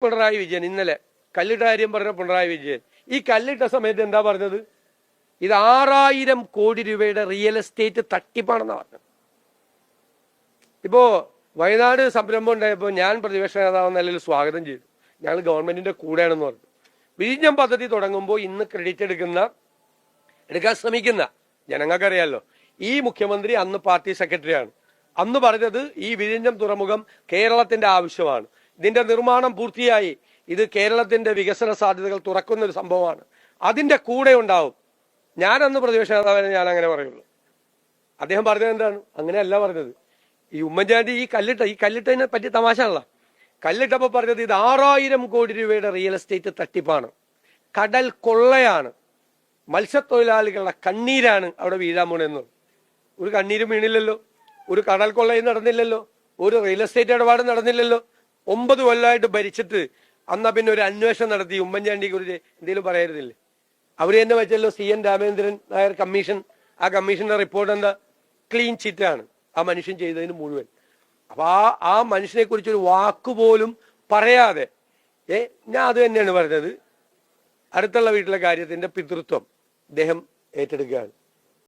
പിണറായി വിജയൻ ഇന്നലെ കല്ലിട്ട കാര്യം പറഞ്ഞ പിണറായി വിജയൻ ഈ കല്ലിട്ട സമയത്ത് എന്താ പറഞ്ഞത്? ഇത് 6000 കോടി രൂപയുടെ റിയൽ എസ്റ്റേറ്റ് തട്ടിപ്പാണെന്നാണ് പറഞ്ഞത്. ഇപ്പോ വയനാട് സംരംഭം ഉണ്ടായപ്പോൾ ഞാൻ പ്രതിപക്ഷ നേതാവ് നിലയിൽ സ്വാഗതം ചെയ്തു. ഞങ്ങൾ ഗവൺമെന്റിന്റെ കൂടെയാണെന്ന് പറഞ്ഞു. വിഴിഞ്ഞം പദ്ധതി തുടങ്ങുമ്പോൾ ഇന്ന് ക്രെഡിറ്റ് എടുക്കാൻ ശ്രമിക്കുന്ന ജനങ്ങൾക്കറിയാലോ, ഈ മുഖ്യമന്ത്രി അന്ന് പാർട്ടി സെക്രട്ടറിയാണ്. അന്ന് പറഞ്ഞത് ഈ വിഴിഞ്ഞം തുറമുഖം കേരളത്തിന്റെ ആവശ്യമാണ്, ഇതിന്റെ നിർമ്മാണം പൂർത്തിയായി, ഇത് കേരളത്തിന്റെ വികസന സാധ്യതകൾ തുറക്കുന്ന ഒരു സംഭവമാണ്, അതിന്റെ കൂടെ ഉണ്ടാവും. ഞാനന്ന് പ്രതിപക്ഷ നേതാവിനെ ഞാൻ അങ്ങനെ പറയുള്ളൂ. അദ്ദേഹം പറഞ്ഞത് എന്താണ്? അങ്ങനെയല്ല പറഞ്ഞത്. ഈ ഉമ്മൻചാണ്ടി ഈ കല്ലിട്ടതിനെ പറ്റി തമാശയുള്ള കല്ലിട്ടപ്പോൾ പറഞ്ഞത് ഇത് 6000 കോടി രൂപയുടെ റിയൽ എസ്റ്റേറ്റ് തട്ടിപ്പാണ്, കടൽ കൊള്ളയാണ്, മത്സ്യത്തൊഴിലാളികളുടെ കണ്ണീരാണ് അവിടെ വീഴാൻ പോണെന്ന്. ഒരു കണ്ണീരും വീണില്ലല്ലോ, ഒരു കടൽ കൊള്ളയും നടന്നില്ലല്ലോ, ഒരു റിയൽ എസ്റ്റേറ്റ് ഇടപാടും നടന്നില്ലല്ലോ. 9 കൊല്ലമായിട്ട് ഭരിച്ചിട്ട് അന്നാ പിന്നെ ഒരു അന്വേഷണം നടത്തി ഉമ്മൻചാണ്ടിയെ കുറിച്ച് എന്തെങ്കിലും പറയായിരുന്നില്ലേ? അവര് തന്നെ വെച്ചല്ലോ CN രാമേന്ദ്രൻ നായർ കമ്മീഷൻ. ആ കമ്മീഷന്റെ റിപ്പോർട്ട് എന്താ? ക്ലീൻ ചിറ്റാണ് ആ മനുഷ്യൻ ചെയ്തതിന് മുഴുവൻ. അപ്പൊ ആ മനുഷ്യനെ കുറിച്ച് ഒരു വാക്കുപോലും പറയാതെ ഞാൻ അത് തന്നെയാണ് പറഞ്ഞത്, അടുത്തുള്ള വീട്ടിലെ കാര്യത്തിന്റെ പിതൃത്വം അദ്ദേഹം ഏറ്റെടുക്കുകയാണ്.